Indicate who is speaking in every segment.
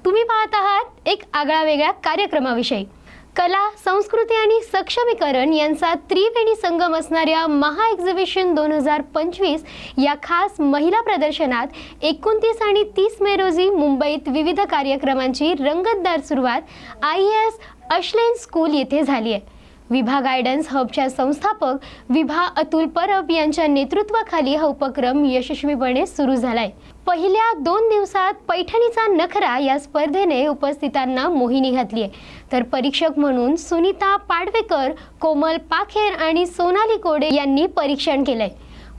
Speaker 1: तुम्ही पाहत आहात एक आगळा वेगळा कार्यक्रमाविषयी। कला, संस्कृती आणि सक्षमीकरण यांचा त्रिवेणी संगम असणाऱ्या महा एक्झिबिशन 2025 या खास महिला प्रदर्शनात 29 आणि 30 मे रोजी मुंबईत विविध कार्यक्रमांची रंगतदार सुरुवात IAS अश्लेन स्कूल येथे झाली आहे। विभा गायडन्स हबच्या संस्थापक विभा अतुल परब यांच्या नेतृत्वाखाली हा उपक्रम यशस्वीपणे सुरू झालाय। पहिल्या 2 दिवसात पैठणीचा नखरा या स्पर्धेने उपस्थितांना मोहिनी घातली आहे, तर परीक्षक म्हणून सुनीता पाडवेकर, कोमल पाखेर आणि सोनाली कोडे यांनी परीक्षण केलंय।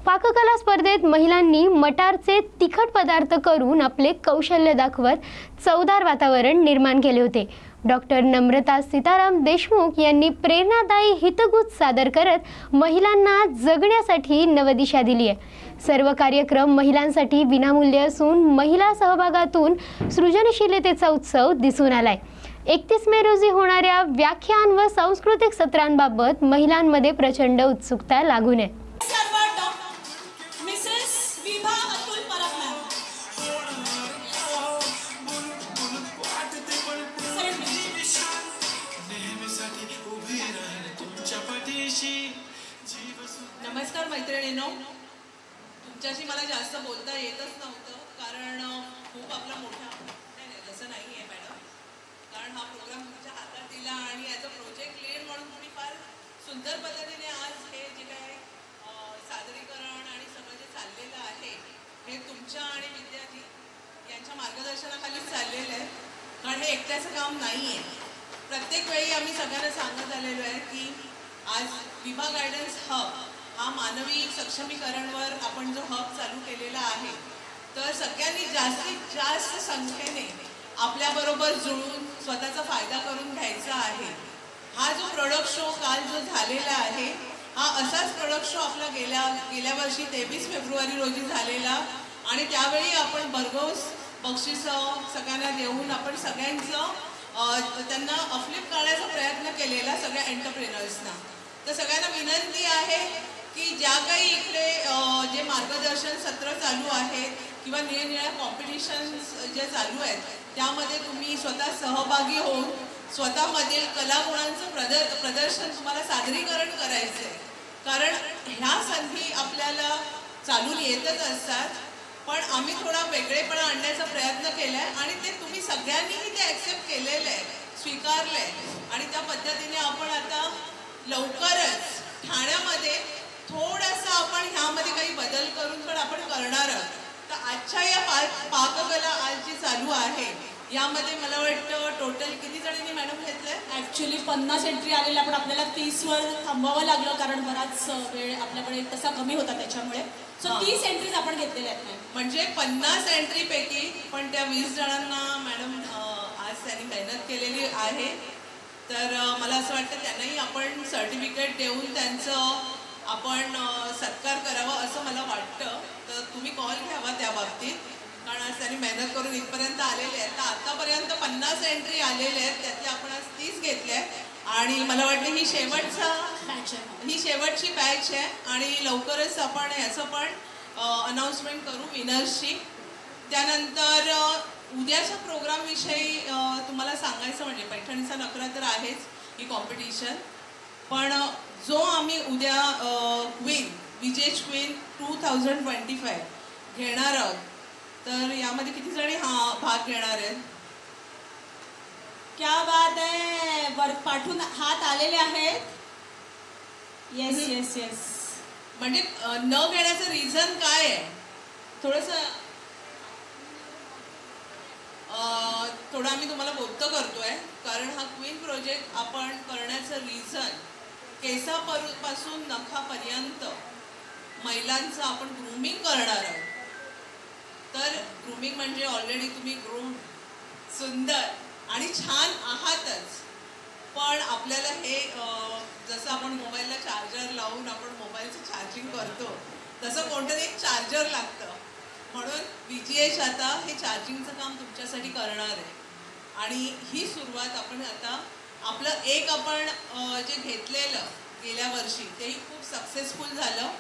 Speaker 1: पाककला स्पर्धेत महिलांनी मटारचे तिखट पदार्थ करून आपले कौशल्य दाखवत चवदार वातावरण निर्माण केले होते। डॉक्टर नम्रता सीताराम देशमुख यांनी प्रेरणादायी हितगुज सादर करत महिलांना जगण्यासाठी नवदिशा दिली आहे। सर्व कार्यक्रम महिलांसाठी विनामूल्य असून महिला सहभागातून सृजनशीलतेचा उत्सव दिसून आलाय। 31 मे रोजी होणाऱ्या व्याख्यान व सांस्कृतिक सत्रांबाबत महिलांमध्ये प्रचंड उत्सुकता लागून आहे।
Speaker 2: नमस्कार मैत्रिणींनो, तुमच्याशी मला जास्त बोलता येतच नव्हतं कारण खूप आपला मोठा नाही तसं नाही आहे मॅडम, कारण हा प्रोग्राम तुमच्या हातात दिला आणि ॲज अ प्रोजेक्ट लीड म्हणून तुम्ही फार सुंदर पद्धतीने आज हे जे काय सादरीकरण आणि सगळं जे चाललेलं आहे हे तुमच्या आणि विद्यार्थी यांच्या मार्गदर्शनाखालीच चाललेलं आहे, कारण हे एकट्याचं काम नाही आहे। प्रत्येक वेळी आम्ही सगळ्यांना सांगत आलेलो आहे की आज विभा गायडन्स हब हा मानवी सक्षमीकरणवर आपण जो हब चालू केलेला आहे, तर सगळ्यांनी जास्तीत जास्त संख्येने आपल्याबरोबर जुळून स्वतःचा फायदा करून घ्यायचा आहे। हा जो प्रोडक्ट शो काल जो झालेला आहे हा असाच प्रोडक्ट शो आपला गेल्या वर्षी 23 फेब्रुवारी रोजी झालेला आणि त्यावेळी आपण भरघोस बक्षिसं सगळ्यांना देऊन आपण सगळ्यांचं त्यांना अपलिफ्ट करण्याचा प्रयत्न केलेला सगळ्या एंटरप्रेनर्सना। तर सगळ्यांना विनंती आहे की ज्या काही इकडे जे मार्गदर्शन सत्र चालू आहेत किंवा निरनिराळ्या कॉम्पिटिशन्स जे चालू आहेत त्यामध्ये तुम्ही स्वतः सहभागी होऊन स्वतःमधील कलागुणांचं प्रदर्शन तुम्हाला सादरीकरण करायचं आहे, कारण ह्या संधी आपल्याला चालून येतच असतात, पण आम्ही थोडा वेगळेपणा आणण्याचा प्रयत्न केला आहे आणि ते तुम्ही सगळ्यांनीही ते ॲक्सेप्ट केलेलं आहे, स्वीकारलं आहे आणि त्या पद्धतीने आपण आता लवकरच ठाण्यामध्ये थोडासा आपण ह्यामध्ये काही बदल करून पण आपण करणार आहोत। तर आजच्या या पाककला आज जी चालू आहे यामध्ये मला वाटतं टोटल किती जणांनी मॅडम घेतलंय?
Speaker 3: ॲक्च्युली 50 एंट्री आलेल्या, पण आपल्याला 30वर थांबावं लागलं कारण बराच वेळ आपल्याकडे तसा कमी होता त्याच्यामुळे। सो 30 एंट्रीज आपण घेतलेल्या आहेत मॅम।
Speaker 2: म्हणजे 50 एंट्रीपैकी पण त्या 20 जणांना मॅडम आज त्यांनी मेहनत केलेली आहे, तर मला असं वाटतं त्यांनाही आपण सर्टिफिकेट देऊन त्यांचं आपण सत्कार करावा असं मला वाटतं। तर तुम्ही कॉल घ्यावा त्या बाबतीत, कारण आज त्यांनी मेहनत करून इथपर्यंत आलेले आहेत। तर आतापर्यंत 50 एंट्री आलेले आहेत, त्यातले आपण आज 30 घेतले आहेत आणि मला वाटतं ही शेवटची बॅच आहे आणि लवकरच आपण याचं पण अनाऊन्समेंट करू विनर्सची। त्यानंतर उद्याच्या प्रोग्रामविषयी तुम्हाला सांगायचं म्हणजे पैठणीचा नखरा तर आहेच ही कॉम्पिटिशन, पण जो आम्ही उद्या विजेश क्वीन 2025 घेणार आहोत, तर यामध्ये किती जणी भाग घेणार आहेत?
Speaker 3: क्या बात आहे, वर्क पाठवून हात आलेले आहेत। Yes yes yes.
Speaker 2: म्हणजे न घेण्याचं रिझन काय आहे? थोडं आम्ही तुम्हाला बोलतो करतोय, कारण हा क्वीन प्रोजेक्ट आपण करण्याचं रिझन केसापासून नखापर्यंत महिलांचं आपण ग्रूमिंग करणार आहोत। तर ग्रूमिंग म्हणजे ऑलरेडी तुम्ही ग्रूम सुंदर आणि छान आहातच, पण आपल्याला हे जसं आपण मोबाईलला चार्जर लावून आपण मोबाईलचं चार्जिंग करतो तसं कोणतं एक चार्जर लागतं, म्हणून VGH आता हे चार्जिंगचं काम तुमच्यासाठी करणार आहे आणि ही सुरुवात आपण आता आपलं एक आपण जे घेतलेलं गेल्या वर्षी तेही खूप सक्सेसफुल झालं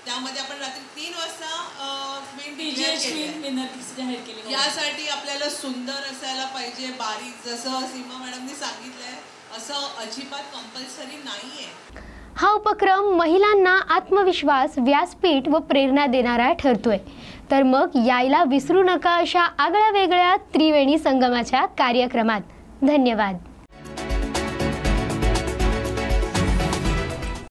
Speaker 2: त्यामध्ये आपण रात्री 3 वाजता
Speaker 3: विनर जाहीर केले.
Speaker 2: यासाठी आपल्याला सुंदर असायला पाहिजे, बारीक, जसं सीमा मॅडमनी सांगितलंय असं अजिबात कंपल्सरी नाहीये.
Speaker 1: हा उपक्रम महिलांना आत्मविश्वास, व्यासपीठ व प्रेरणा देणारा ठरतोय. तर मग यायला विसरू नका अशा आगळ्या वेगळ्या त्रिवेणी संगमाच्या कार्यक्रमात. धन्यवाद.